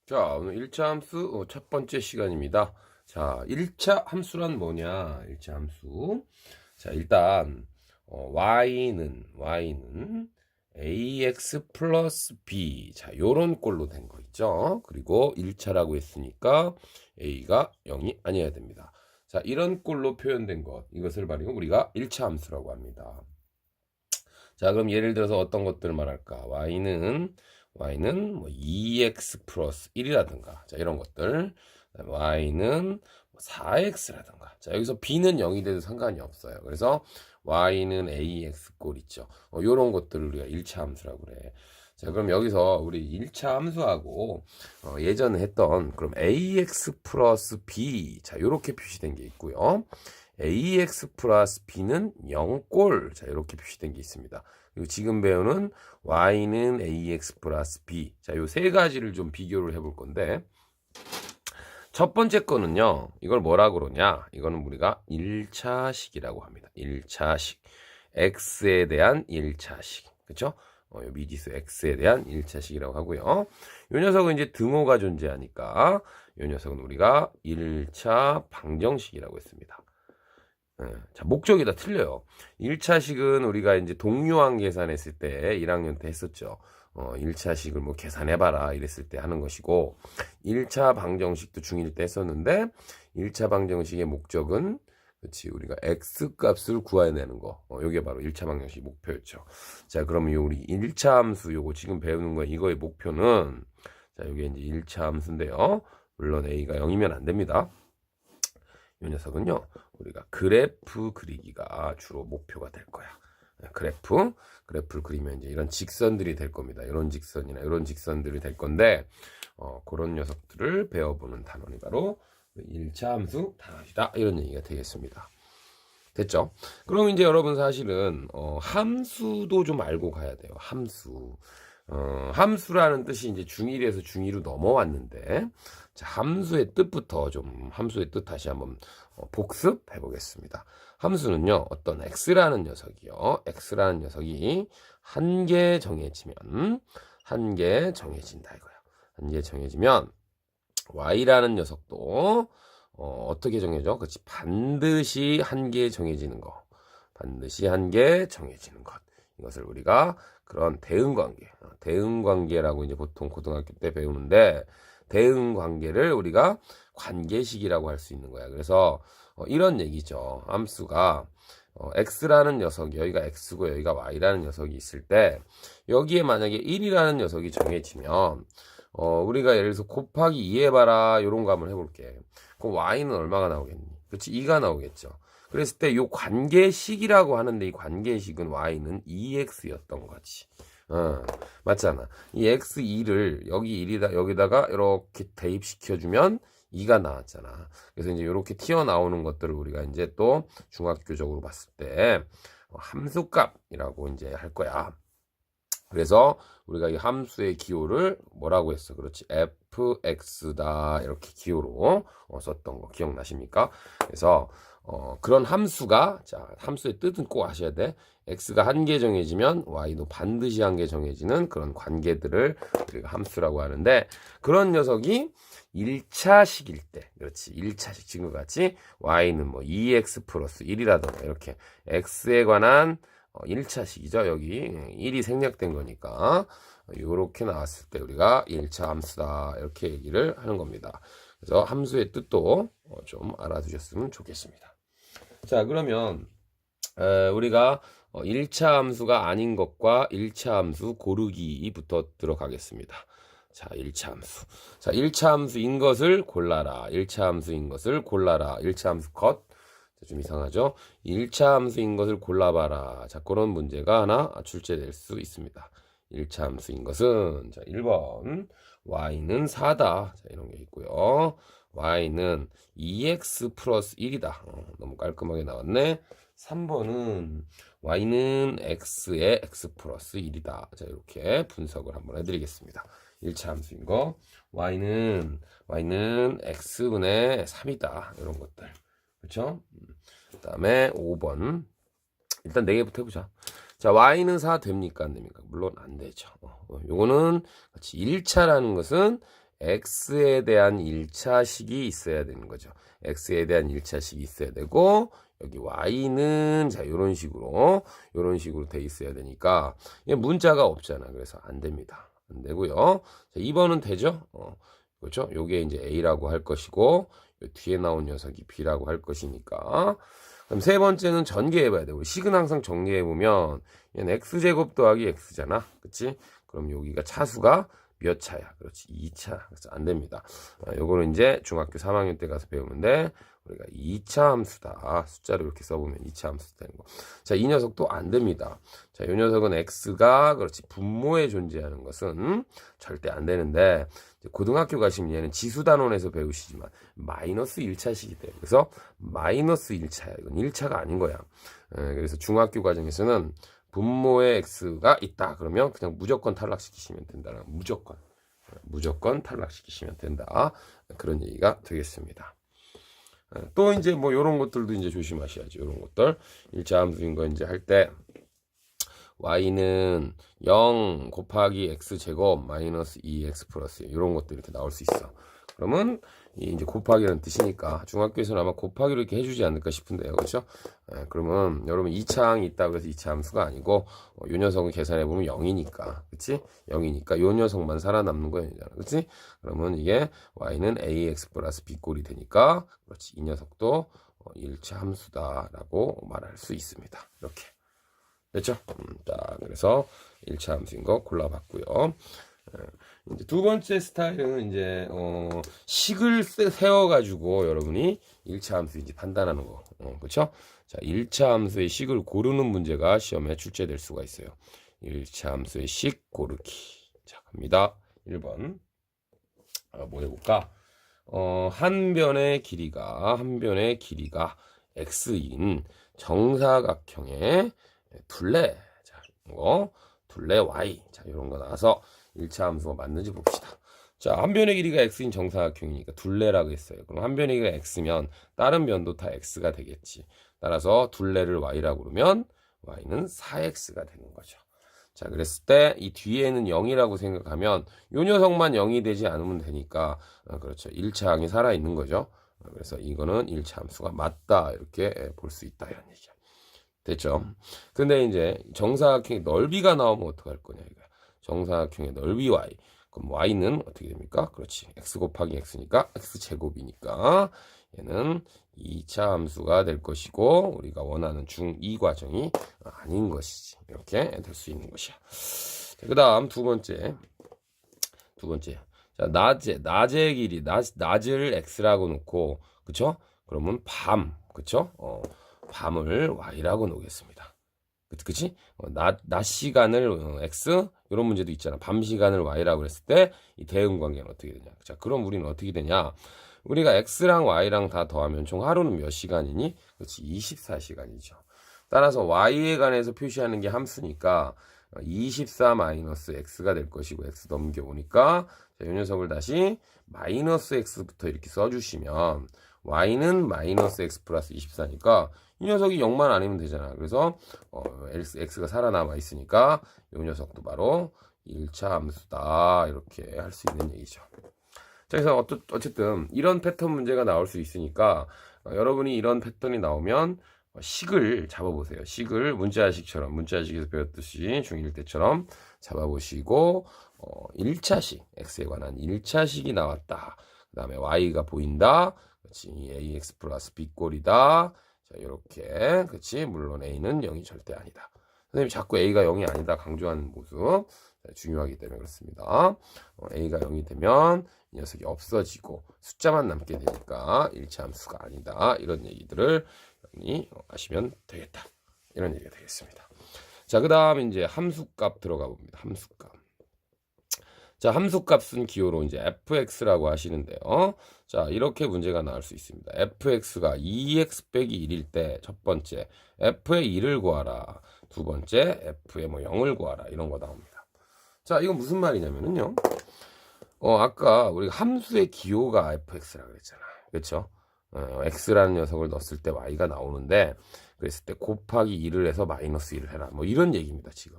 자, 오늘 1차 함수 첫 번째 시간입니다. 자, 1차 함수란 뭐냐? 1차 함수. 자, 일단 y는 ax 플러스 b. 자, 요런 꼴로 된 거 있죠? 그리고 1차라고 했으니까 a가 0이 아니어야 됩니다. 자, 이런 꼴로 표현된 것, 이것을 말이고 우리가 1차 함수라고 합니다. 자, 그럼 예를 들어서 어떤 것들을 말할까? y는 뭐 2x 플러스 1이라든가, 자, 이런 것들. y는 4x라든가. 자, 여기서 b는 0이 돼도 상관이 없어요. 그래서 y는 ax 꼴 있죠. 요런 것들을 우리가 1차 함수라고 그래. 자, 그럼 여기서 우리 1차 함수하고 예전에 했던 그럼 ax 플러스 b, 자, 요렇게 표시된 게 있고요. ax 플러스 b는 0꼴, 자, 이렇게 표시된 게 있습니다. 그리고 지금 배우는 y는 ax 플러스 b, 자, 요 세 가지를 좀 비교를 해볼 건데, 첫 번째 거는요, 이걸 뭐라 그러냐? 이거는 우리가 1차식이라고 합니다. 1차식. x에 대한 1차식. 그쵸? 요 미지수 x에 대한 1차식이라고 하고요. 요 녀석은 이제 등호가 존재하니까, 요 녀석은 우리가 1차 방정식이라고 했습니다. 자, 목적이 다 틀려요. 1차식은 우리가 이제 동류항 계산했을 때 1학년 때 했었죠. 1차식을 뭐 계산해봐라 이랬을 때 하는 것이고, 1차 방정식도 중1 때 했었는데, 1차 방정식의 목적은, 그렇지, 우리가 x 값을 구해내는 거. 요게 바로 1차 방정식 목표였죠. 자, 그러면 우리 1차 함수 요거 지금 배우는 거 이거의 목표는, 자, 요게 이제 1차 함수인데요. 물론 a가 0이면 안 됩니다. 이 녀석은요, 우리가 그래프 그리기가 주로 목표가 될 거야. 그래프를 그리면 이제 이런 직선들이 될 겁니다. 이런 직선이나 이런 직선들이 될 건데, 그런 녀석들을 배워보는 단원이 바로 1차 함수 단원이다. 이런 얘기가 되겠습니다. 됐죠? 그럼 이제 여러분 사실은, 함수도 좀 알고 가야 돼요. 함수라는 뜻이 이제 중1에서 중2로 넘어왔는데, 자, 함수의 뜻 다시 한번 복습해 보겠습니다. 함수는요, 어떤 x라는 녀석이요. x라는 녀석이 한 개 정해진다 이거야. 한 개 정해지면, y라는 녀석도, 어떻게 정해져? 그렇지. 반드시 한 개 정해지는 거. 반드시 한 개 정해지는 것. 이것을 우리가 그런 대응관계라고 이제 보통 고등학교 때 배우는데, 대응관계를 우리가 관계식이라고 할 수 있는 거야. 그래서 이런 얘기죠. 함수가 x라는 녀석, 여기가 x고 여기가 y라는 녀석이 있을 때, 여기에 만약에 1이라는 녀석이 정해지면, 우리가 예를 들어서 곱하기 2 해봐라, 요런 거 한번 해볼게. 그럼 y는 얼마가 나오겠니? 그렇지, 2가 나오겠죠. 그랬을 때 요 관계식이라고 하는데, 이 관계식은 y는 2x였던 거지. 맞잖아. 이 x2를 여기다가 이렇게 대입시켜주면 2가 나왔잖아. 그래서 이제 이렇게 튀어나오는 것들을 우리가 이제 또 중학교적으로 봤을 때 함수값이라고 이제 할 거야. 그래서 우리가 이 함수의 기호를 뭐라고 했어? 그렇지. fx다. 이렇게 기호로 썼던 거 기억나십니까? 그래서 그런 함수가, 자, 함수의 뜻은 꼭 아셔야 돼. x가 한 개 정해지면 y도 반드시 한 개 정해지는 그런 관계들을 우리가 함수라고 하는데, 그런 녀석이 1차식일 때, 그렇지. 1차식 지금과 같이 y는 뭐 2x 플러스 1이라던가 이렇게 x에 관한 1차식이죠. 여기 1이 생략된 거니까 이렇게 나왔을 때 우리가 1차 함수다 이렇게 얘기를 하는 겁니다. 그래서 함수의 뜻도 좀 알아두셨으면 좋겠습니다. 자, 그러면 우리가 1차 함수가 아닌 것과 1차 함수 고르기부터 들어가겠습니다. 자, 1차 함수. 자, 1차 함수인 것을 골라라. 1차 함수인 것을 골라라. 1차 함수 컷. 좀 이상하죠? 1차 함수인 것을 골라봐라. 자, 그런 문제가 하나 출제될 수 있습니다. 1차 함수인 것은, 자, 1번, y는 4다. 자, 이런 게 있고요. y는 2x 플러스 1이다. 너무 깔끔하게 나왔네. 3번은 y는 x에 x 플러스 1이다. 자, 이렇게 분석을 한번 해드리겠습니다. 1차 함수인 거, y는 x분의 3이다. 이런 것들. 그렇죠? 그 다음에 5번. 일단 4개부터 해보자. 자, y는 4 됩니까? 안 됩니까? 물론 안 되죠. 요거는 같이 1차라는 것은 x에 대한 1차식이 있어야 되는 거죠. x에 대한 1차식이 있어야 되고 여기 y는 자 이런 식으로 돼 있어야 되니까 문자가 없잖아. 그래서 안 됩니다. 안 되고요. 자, 2번은 되죠? 그렇죠? 요게 이제 a라고 할 것이고 요 뒤에 나온 녀석이 b라고 할 것이니까. 그럼 세 번째는 전개해 봐야 돼. 우리 식은 항상 정리해 보면 얘는 x제곱 더하기 x잖아. 그치? 그럼 여기가 차수가 몇 차야? 그렇지. 2차. 그래서 안 됩니다. 요거는 이제 중학교 3학년 때 가서 배우는데 우리가 2차 함수다. 숫자로 이렇게 써보면 2차 함수 되는 거. 자, 이 녀석도 안 됩니다. 자, 이 녀석은 x가 그렇지 분모에 존재하는 것은 절대 안 되는데 고등학교 가시면 얘는 지수단원에서 배우시지만 마이너스 1차식이 돼요. 그래서 마이너스 1차야. 이건 1차가 아닌 거야. 그래서 중학교 과정에서는 분모에 x가 있다. 그러면 그냥 무조건 탈락시키시면 된다는 무조건 탈락시키시면 된다. 그런 얘기가 되겠습니다. 또 이제 뭐 요런 것들도 이제 조심하셔야죠. 요런 것들 1차 함수인 거 이제 할 때 y는 0 곱하기 x제곱 마이너스 2x 플러스 이런 것도 이렇게 나올 수 있어. 그러면 이제 곱하기라는 뜻이니까 중학교에서는 아마 곱하기로 이렇게 해주지 않을까 싶은데요. 그렇죠? 그러면 여러분 2차항이 있다고 해서 2차 함수가 아니고 요 녀석은 계산해보면 0이니까 그치? 0이니까 요 녀석만 살아남는 거야. 그치? 그러면 이게 y는 ax 플러스 b꼴이 되니까 그렇지. 이 녀석도 1차 함수다라고 말할 수 있습니다. 이렇게. 됐죠? 자, 그래서 1차 함수인 거 골라봤고요. 이제 두 번째 스타일은 이제 식을 세워가지고 여러분이 1차 함수인지 판단하는 거. 그렇죠? 자, 1차 함수의 식을 고르는 문제가 시험에 출제될 수가 있어요. 1차 함수의 식 고르기. 자, 갑니다. 1번. 뭐 해볼까? 한 변의 길이가 x인 정사각형의 둘레. 자, 둘레 y. 자, 이런 거 나와서 1차 함수가 맞는지 봅시다. 자, 한 변의 길이가 x인 정사각형이니까 둘레라고 했어요. 그럼 한 변의 길이가 x면 다른 변도 다 x가 되겠지. 따라서 둘레를 y라고 그러면 y는 4x가 되는 거죠. 자, 그랬을 때 이 뒤에는 0이라고 생각하면 요 녀석만 0이 되지 않으면 되니까 그렇죠. 1차 항이 살아있는 거죠. 그래서 이거는 1차 함수가 맞다 이렇게 볼 수 있다 이런 얘기야. 됐죠? 근데 이제 정사각형의 넓이가 나오면 어떡할 거냐 이거. 정사각형의 넓이 y. 그럼 y는 어떻게 됩니까? 그렇지. x 곱하기 x니까 x제곱이니까 얘는 2차 함수가 될 것이고 우리가 원하는 중2 과정이 아닌 것이지. 이렇게 될 수 있는 것이야. 그 다음 두 번째. 자, 낮의 길이, 낮을 x라고 놓고, 그쵸? 그러면 그쵸? 밤을 y라고 놓겠습니다. 그치? 낮 시간을 x 이런 문제도 있잖아. 밤 시간을 y라고 했을 때 이 대응 관계는 어떻게 되냐? 자, 그럼 우리는 어떻게 되냐? 우리가 x랑 y랑 다 더하면 총 하루는 몇 시간이니? 그렇지, 24시간이죠. 따라서 y에 관해서 표시하는 게 함수니까 24 마이너스 x가 될 것이고 x 넘겨오니까 자, 이 녀석을 다시 마이너스 x부터 이렇게 써주시면 y는 마이너스 x 플러스 24니까 이 녀석이 0만 아니면 되잖아. 그래서 x가 살아남아 있으니까 이 녀석도 바로 1차 함수다 이렇게 할 수 있는 얘기죠. 자, 그래서 어쨌든 이런 패턴 문제가 나올 수 있으니까 여러분이 이런 패턴이 나오면 식을 잡아보세요. 식을 문자식에서 배웠듯이 중1 때처럼 잡아보시고 1차식 x에 관한 1차식이 나왔다. 그 다음에 y가 보인다. 그렇지. ax 플러스 b꼴이다. 자, 이렇게. 그렇지. 물론 a는 0이 절대 아니다. 선생님이 자꾸 a가 0이 아니다 강조하는 모습 중요하기 때문에 그렇습니다. a가 0이 되면 이 녀석이 없어지고 숫자만 남게 되니까 1차 함수가 아니다. 이런 얘기들을 여러분이 아시면 되겠다. 이런 얘기가 되겠습니다. 자, 그 다음 이제 함수값 들어가 봅니다. 함수값. 자, 함수값은 기호로 이제 fx라고 하시는데요. 자, 이렇게 문제가 나올 수 있습니다. fx가 2x 빼기 1일 때 첫 번째 f의 1을 구하라. 두 번째 f의 뭐 0을 구하라. 이런 거 나옵니다. 자, 이건 무슨 말이냐면요. 아까 우리가 함수의 기호가 fx라고 그랬잖아. 그렇죠? x라는 녀석을 넣었을 때 y가 나오는데 그랬을 때 곱하기 1을 해서 마이너스 1을 해라. 뭐 이런 얘기입니다, 지금.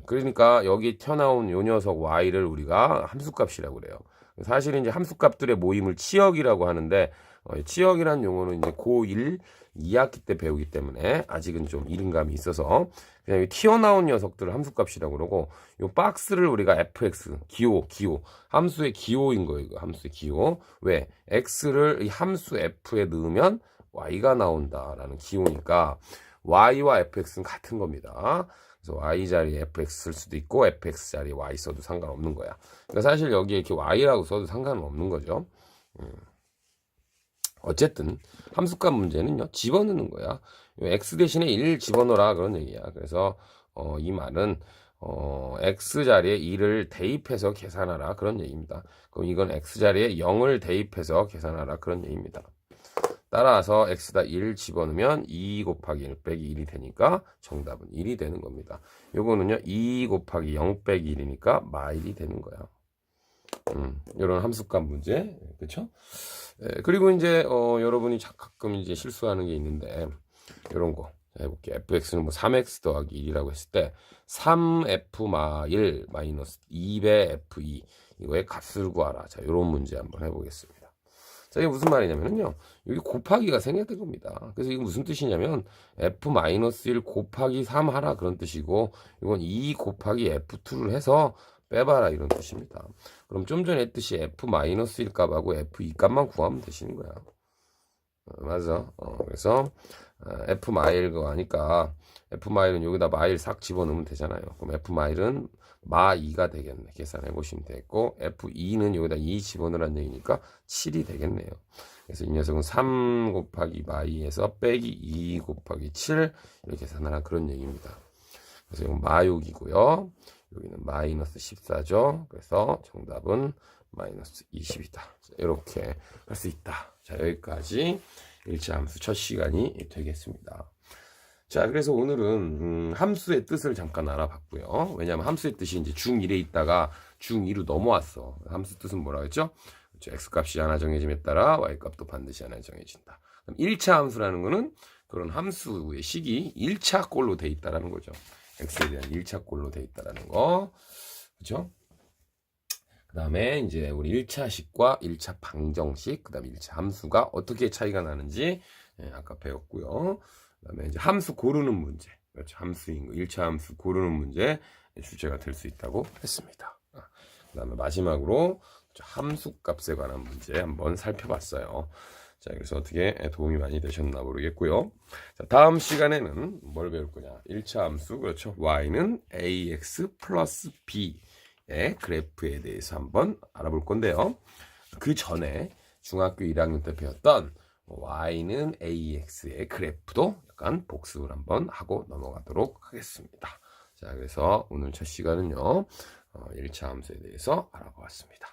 그러니까 여기 튀어나온 요 녀석 y를 우리가 함수값이라고 그래요. 사실은 이제 함수값들의 모임을 치역이라고 하는데 치역이라는 용어는 이제 고1 2학기 때 배우기 때문에 아직은 좀 이른감이 있어서 그냥 튀어나온 녀석들을 함수값이라고 그러고 요 박스를 우리가 fx 기호 함수의 기호인 거예요. 이거 함수의 기호. 왜? x를 이 함수 f에 넣으면 y가 나온다라는 기호니까 y와 fx는 같은 겁니다. 그래서 y 자리에 fx 쓸 수도 있고 fx 자리에 y 써도 상관없는 거야. 그러니까 사실 여기에 이렇게 y라고 써도 상관은 없는 거죠. 어쨌든 함수값 문제는요 집어넣는 거야. x 대신에 1 집어넣어라 그런 얘기야. 그래서 이 말은 x 자리에 1을 대입해서 계산하라 그런 얘기입니다. 그럼 이건 x 자리에 0을 대입해서 계산하라 그런 얘기입니다. 따라서 x다 1 집어넣으면 2 곱하기 1 빼기 1이 되니까 정답은 1이 되는 겁니다. 요거는요 2 곱하기 0 빼기 1이니까 마일이 되는 거야. 이런 함수값 문제, 그렇죠? 그리고 이제 여러분이 가끔 이제 실수하는 게 있는데 이런 거 해볼게요. fx는 뭐 3x 더하기 1이라고 했을 때 3f 마일 마이너스 2배 f2 이거의 값을 구하라. 자, 이런 문제 한번 해보겠습니다. 자, 이게 무슨 말이냐면요. 여기 곱하기가 생겨야 된 겁니다. 그래서 이게 무슨 뜻이냐면 f-1 곱하기 3 하라 그런 뜻이고 이건 2 곱하기 f2를 해서 빼봐라 이런 뜻입니다. 그럼 좀 전에 했듯이 f-1 값하고 f2 값만 구하면 되시는 거야. 맞아. 그래서 f-마일 거 하니까 f-마일은 여기다 마일 싹 집어넣으면 되잖아요. 그럼 f-마일은 마2가 되겠네. 계산해 보시면 되겠고 f2는 여기다 2 집어넣으라는 얘기니까 7이 되겠네요. 그래서 이 녀석은 3 곱하기 마2에서 빼기 2 곱하기 7 이렇게 계산하라 그런 얘기입니다. 그래서 이건 마6이고요. 여기는 마이너스 14죠. 그래서 정답은 마이너스 20이다. 이렇게 할 수 있다. 자, 여기까지 1차 함수 첫 시간이 되겠습니다. 자, 그래서 오늘은 함수의 뜻을 잠깐 알아봤고요. 왜냐하면 함수의 뜻이 이제 중1에 있다가 중2로 넘어왔어. 함수 뜻은 뭐라고 했죠? 그렇죠. x값이 하나 정해짐에 따라 y값도 반드시 하나 정해진다. 그럼 1차 함수라는 거는 그런 함수의 식이 1차 꼴로 돼 있다라는 거죠. x에 대한 1차 꼴로 돼 있다라는 거. 그렇죠? 그 다음에 이제 우리 1차식과 1차 방정식, 그 다음에 1차 함수가 어떻게 차이가 나는지 아까 배웠고요. 그 다음에 이제 함수 고르는 문제, 그렇죠? 함수인 거, 1차 함수 고르는 문제 주제가 될 수 있다고 했습니다. 그 다음에 마지막으로 함수 값에 관한 문제 한번 살펴봤어요. 자, 그래서 어떻게 도움이 많이 되셨나 모르겠고요. 자, 다음 시간에는 뭘 배울 거냐? 1차 함수, 그렇죠? y는 ax 플러스 b의 그래프에 대해서 한번 알아볼 건데요. 그 전에 중학교 1학년 때 배웠던 y는 ax의 그래프도 약간 복습을 한번 하고 넘어가도록 하겠습니다. 자, 그래서 오늘 첫 시간은요, 1차 함수에 대해서 알아보았습니다.